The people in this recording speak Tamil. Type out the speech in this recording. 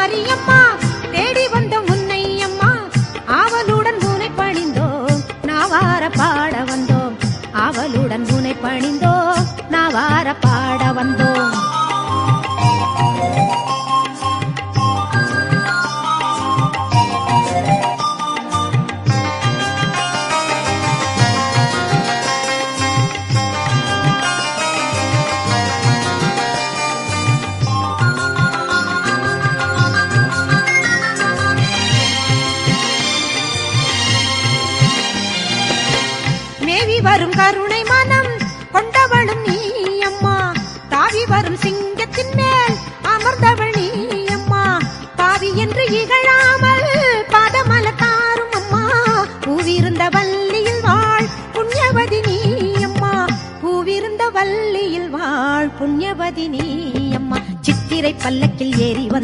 மாரியம்மா தேடி வந்தோம் உன்னை அம்மா ஆவலுடன் உனை பணிந்தோம் நாவார பாட வந்தோம் ஆவலுடன் உனை பணிந்தோம் நாவார பாட வந்தோம் மேவி வரும் கருணை மனம் கொண்டவளும் நீ அம்மா தாவி வரும் சிங்கத்தின் மேல் அமர்ந்தவள் நீ அம்மா பாவி என்று இகழாமல் பாதமல தாரும் அம்மா பூவிருந்த வள்ளியில் வாழ் புண்ணியவதி நீ அம்மா பூவிருந்த வள்ளியில் வாழ் புண்ணியவதி நீ அம்மா சித்திரை பல்லக்கில் ஏறி வந்த